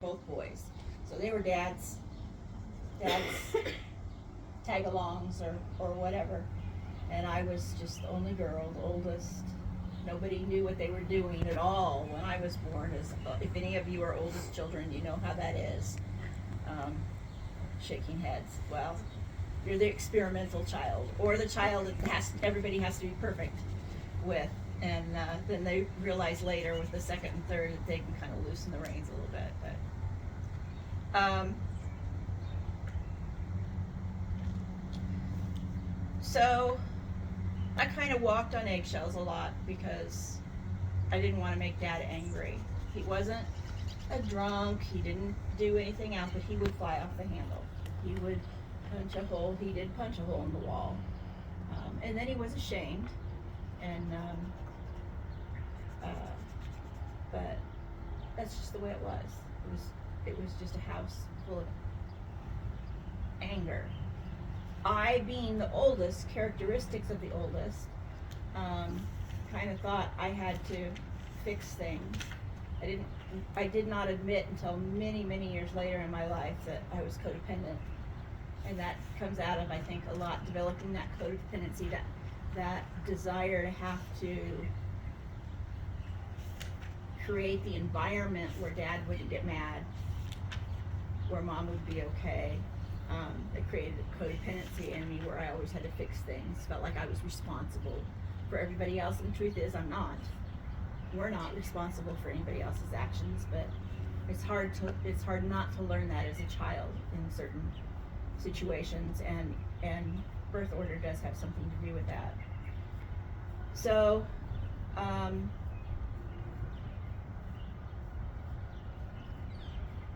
both boys. So they were dad's tag-alongs or whatever. And I was just the only girl, the oldest. Nobody knew what they were doing at all when I was born. As if any of you are oldest children, you know how that is. Um, Shaking heads. Well, you're the experimental child, or the child that everybody has to be perfect with. And then they realize later with the second and third that they can kind of loosen the reins a little bit. But so I kind of walked on eggshells a lot because I didn't want to make Dad angry. He wasn't a drunk, he didn't do anything else, but he would fly off the handle. He would punch a hole, he did punch a hole in the wall. And then he was ashamed. And, but that's just the way it was. It was just a house full of anger. I, being the oldest, characteristics of the oldest, kind of thought I had to fix things. I did not admit until many, many years later in my life that I was codependent. And that comes out of, I think, a lot developing that codependency, that desire to have to create the environment where Dad wouldn't get mad, where Mom would be okay. It created a codependency in me where I always had to fix things, felt like I was responsible for everybody else, and the truth is I'm not. We're not responsible for anybody else's actions, but it's hard not to learn that as a child in certain situations, and birth order does have something to do with that. So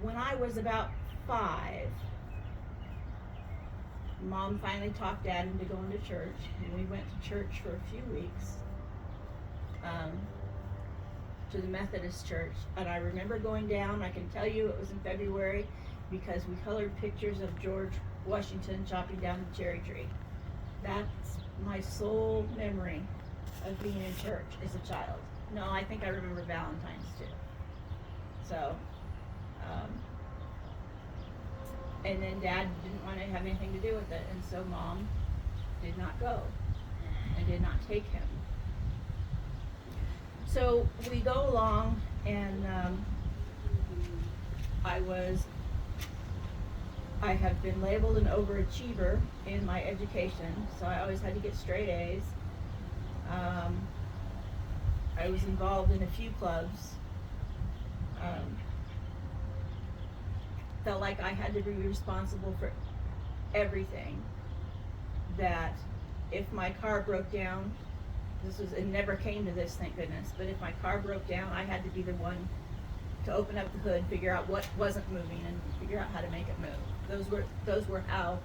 when I was about 5, Mom finally talked Dad into going to church, and we went to church for a few weeks, to the Methodist church. And I remember going down, I can tell you it was in February, because we colored pictures of George Washington chopping down the cherry tree. That's my sole memory of being in church as a child. No, I think I remember Valentine's too. So, and then Dad didn't want to have anything to do with it, and so Mom did not go and did not take him. So we go along, and I have been labeled an overachiever in my education, so I always had to get straight A's. I was involved in a few clubs. Felt like I had to be responsible for everything. That if my car broke down, it never came to this, thank goodness, but if my car broke down, I had to be the one to open up the hood, figure out what wasn't moving, and figure out how to make it move. Those were how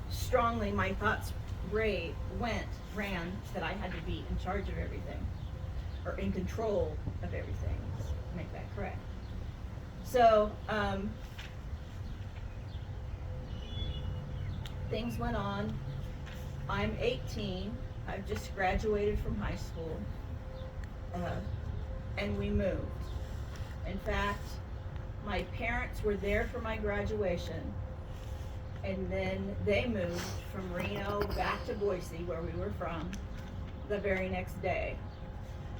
strongly my thoughts ran, that I had to be in charge of everything, or in control of everything, to make that correct. So, things went on. I'm 18. I've just graduated from high school, and we moved. In fact, my parents were there for my graduation, and then they moved from Reno back to Boise, where we were from, the very next day.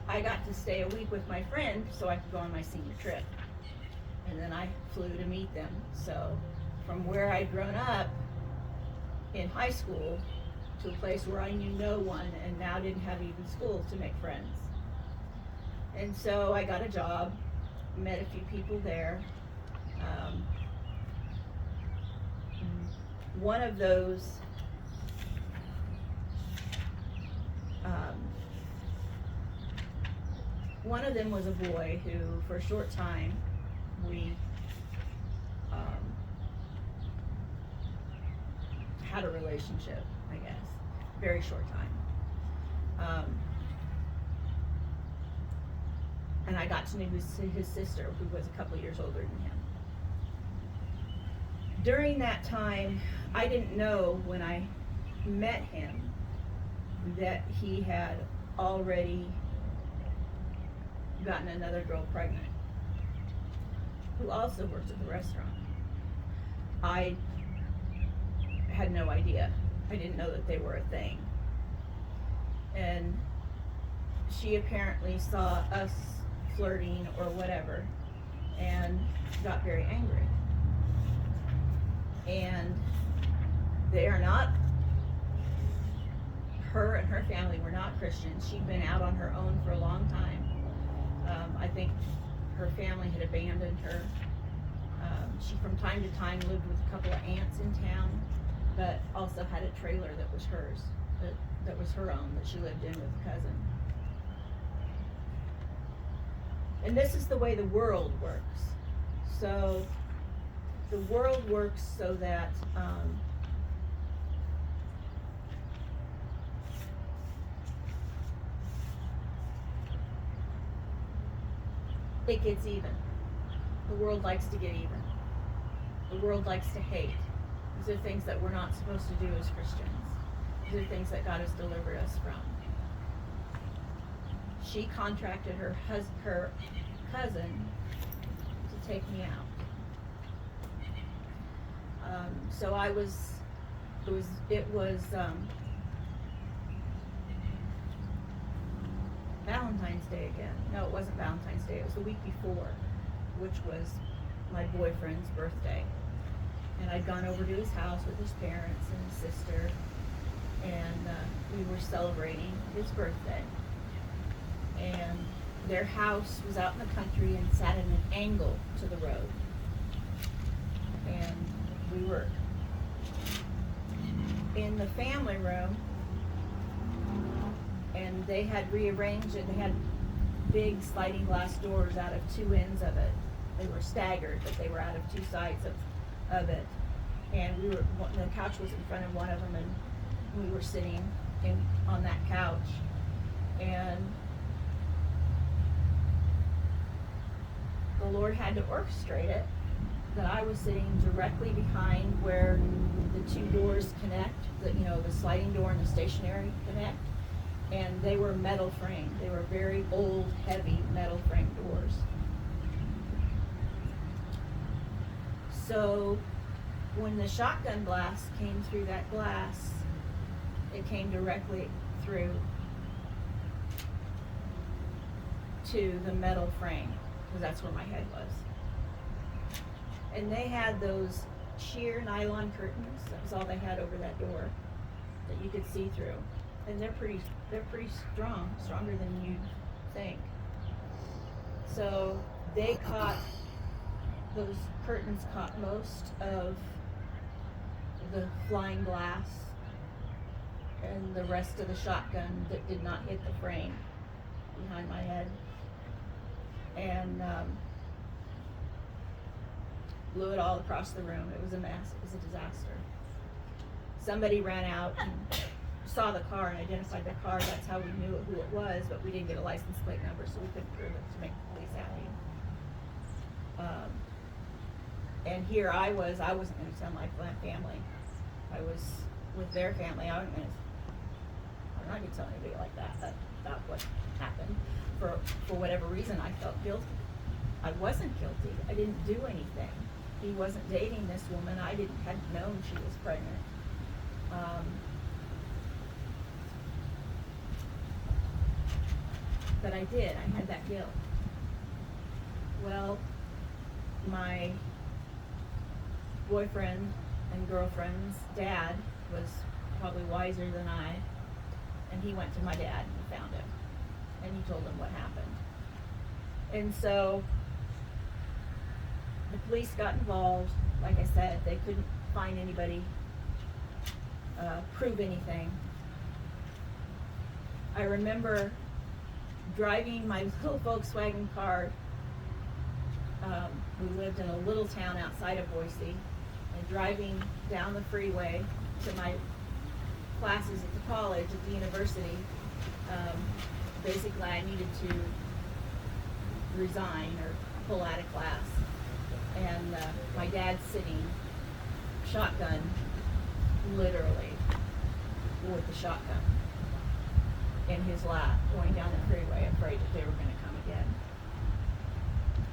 I got to stay a week with my friend so I could go on my senior trip, and then I flew to meet them. So from where I'd grown up in high school to a place where I knew no one and now didn't have even school to make friends. And so I got a job, met a few people there. One of those one of them was a boy who, for a short time, we had a relationship, I guess. Very short time. And I got to know his sister, who was a couple years older than him. During that time, I didn't know when I met him that he had already gotten another girl pregnant. who also worked at the restaurant. I had no idea. I didn't know that they were a thing. And she apparently saw us flirting or whatever and got very angry. And they are not, her and her family were not Christians. She'd been out on her own for a long time. I think her family had abandoned her. She from time to time lived with a couple of aunts in town, but also had a trailer that was hers, that was her own, that she lived in with a cousin. And this is the way the world works. So the world works so that it gets even. The world likes to get even. The world likes to hate. These are things that we're not supposed to do as Christians. These are things that God has delivered us from. She contracted her cousin to take me out. So it was Valentine's Day again. No, it wasn't Valentine's Day. It was the week before, which was my boyfriend's birthday. And I'd gone over to his house with his parents and his sister, and we were celebrating his birthday. And their house was out in the country and sat at an angle to the road. And we were in the family room, and they had rearranged it. They had big sliding glass doors out of two ends of it. They were staggered, but they were out of two sides of it. And the couch was in front of one of them, and we were sitting on that couch. And the Lord had to orchestrate it, that I was sitting directly behind where the two doors connect, the sliding door and the stationary connect, and they were metal framed. They were very old, heavy metal framed doors. So when the shotgun blast came through that glass, it came directly through to the metal frame, because that's where my head was. And they had those sheer nylon curtains. That was all they had over that door that you could see through. And they're pretty strong, stronger than you'd think. So those curtains caught most of the flying glass, and the rest of the shotgun that did not hit the frame behind my head. And blew it all across the room. It was a mess. It was a disaster. Somebody ran out and saw the car and identified the car. That's how we knew who it was, but we didn't get a license plate number, so we couldn't prove it to make the police happy. And here I wasn't going to tell my family. I was with their family. I'm not going to tell anybody like that about what happened. For whatever reason, I felt guilty. I wasn't guilty. I didn't do anything. He wasn't dating this woman. I hadn't known she was pregnant. But I did. I had that guilt. Well, my boyfriend and girlfriend's dad was probably wiser than I, and he went to my dad and found him, and he told him what happened. And so the police got involved. Like I said, they couldn't find anybody, prove anything. I remember driving my little Volkswagen car. We lived in a little town outside of Boise, and driving down the freeway to my classes at the college, at the university. Basically, I needed to resign or pull out of class. And my dad's sitting shotgun, literally, with the shotgun in his lap, going down the freeway, afraid that they were going to come again.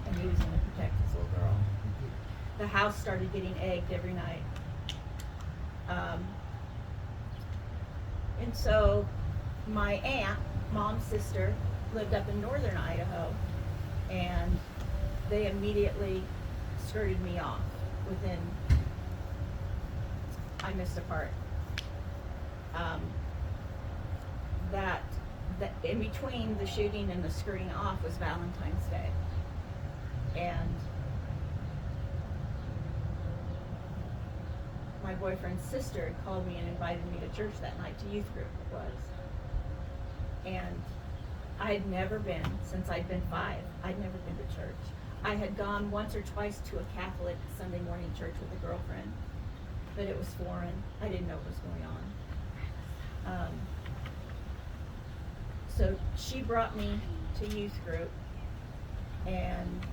And he was in a protect this little girl. The house started getting egged every night. And so my aunt, mom's sister, lived up in northern Idaho, and they immediately skirted me off within, I missed a part. That in between the shooting and the skirting off was Valentine's Day. And my boyfriend's sister had called me and invited me to church that night, to youth group it was. And I had never been, since I'd been 5, I'd never been to church. I had gone once or twice to a Catholic Sunday morning church with a girlfriend, but it was foreign. I didn't know what was going on. So she brought me to youth group, and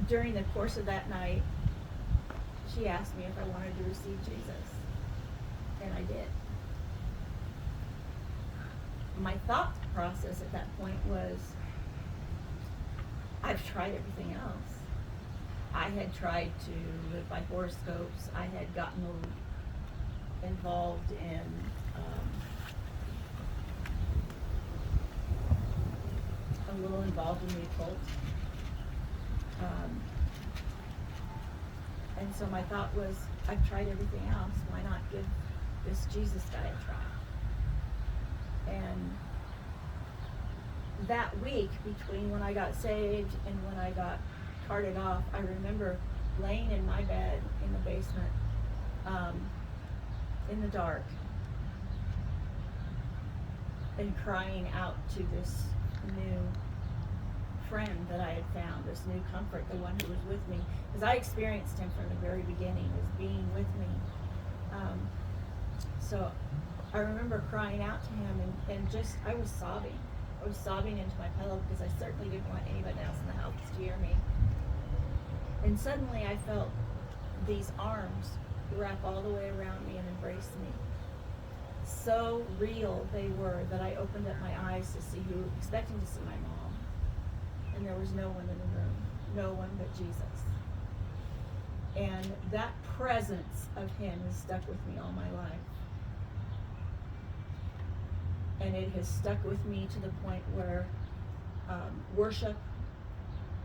during the course of that night, she asked me if I wanted to receive Jesus, and I did. My thought process at that point was, I've tried everything else. I had tried to live by horoscopes. I had gotten involved in a little involved in the occult. And so my thought was, I've tried everything else. Why not give this Jesus guy a try? And that week between when I got saved and when I got carted off, I remember laying in my bed in the basement, in the dark, and crying out to this new friend that I had found, this new comfort, the one who was with me, because I experienced him from the very beginning as being with me. So I remember crying out to him, and just, I was sobbing. I was sobbing into my pillow because I certainly didn't want anybody else in the house to hear me. And suddenly I felt these arms wrap all the way around me and embrace me. So real they were that I opened up my eyes to see who, expecting to see my mom. And there was no one in the room, no one but Jesus. And that presence of him has stuck with me all my life. And it has stuck with me to the point where worship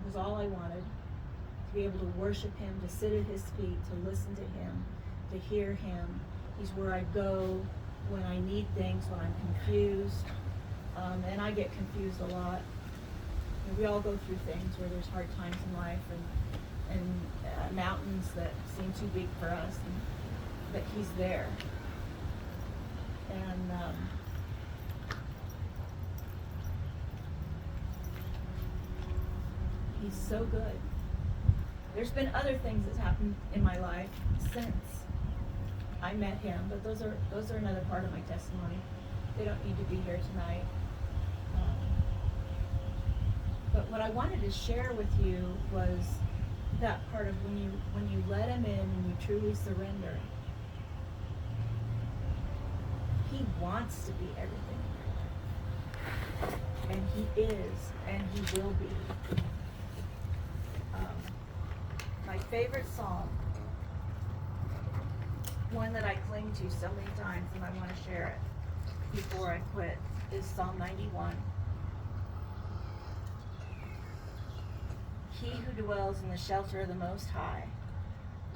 was all I wanted. To be able to worship him, to sit at his feet, to listen to him, to hear him. He's where I go when I need things, when I'm confused. And I get confused a lot. And we all go through things where there's hard times in life and mountains that seem too big for us, but he's there. And he's so good. There's been other things that's happened in my life since I met him, but those are another part of my testimony. They don't need to be here tonight. But what I wanted to share with you was that part of when you let him in and you truly surrender. He wants to be everything in your life. And he is, and he will be. My favorite psalm, one that I cling to so many times and I want to share it before I quit, is Psalm 91. He who dwells in the shelter of the Most High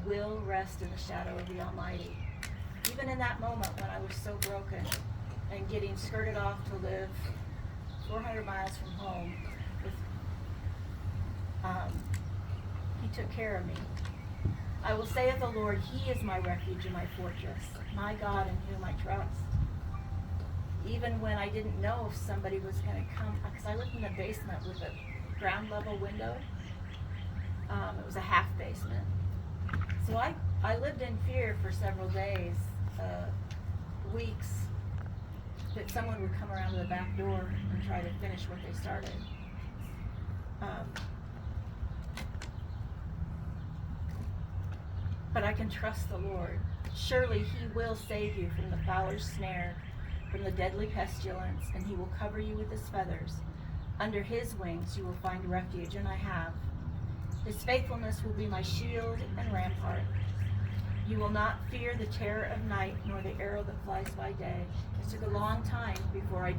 will rest in the shadow of the Almighty. Even in that moment when I was so broken and getting skirted off to live 400 miles from home, he took care of me. I will say of the Lord, he is my refuge and my fortress, my God in whom I trust. Even when I didn't know if somebody was going to come, because I lived in the basement with a ground level window. It was a half basement. So I lived in fear for several days, weeks, that someone would come around to the back door and try to finish what they started. But I can trust the Lord. Surely he will save you from the fowler's snare, from the deadly pestilence, and he will cover you with his feathers. Under his wings you will find refuge, and I have. His faithfulness will be my shield and rampart. You will not fear the terror of night, nor the arrow that flies by day. It took a long time before I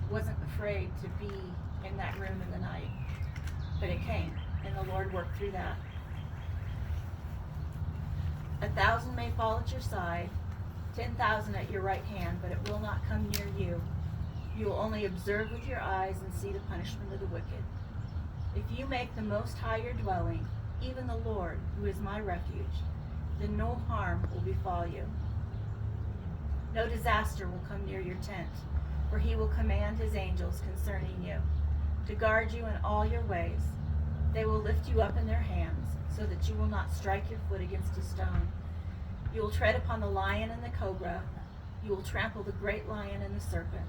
wasn't afraid to be in that room in the night. But it came, and the Lord worked through that. 1,000 may fall at your side, 10,000 at your right hand, but it will not come near you. You will only observe with your eyes and see the punishment of the wicked. If you make the Most High your dwelling, even the Lord, who is my refuge, then no harm will befall you. No disaster will come near your tent, for he will command his angels concerning you, to guard you in all your ways. They will lift you up in their hands, so that you will not strike your foot against a stone. You will tread upon the lion and the cobra. You will trample the great lion and the serpent.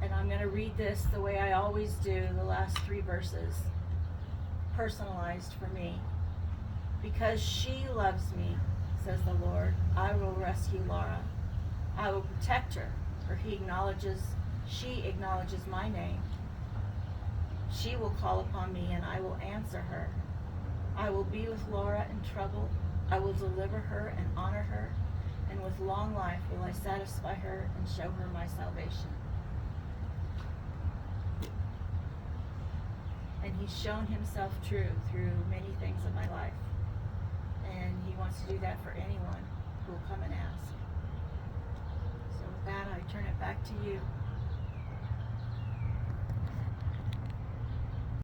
And I'm going to read this the way I always do, the last 3 verses, personalized for me. Because she loves me, says the Lord, I will rescue Laura. I will protect her, for she acknowledges my name. She will call upon me, and I will answer her. I will be with Laura in trouble. I will deliver her and honor her, and with long life will I satisfy her and show her my salvation. And he's shown himself true through many things in my life. And he wants to do that for anyone who will come and ask. So with that, I turn it back to you.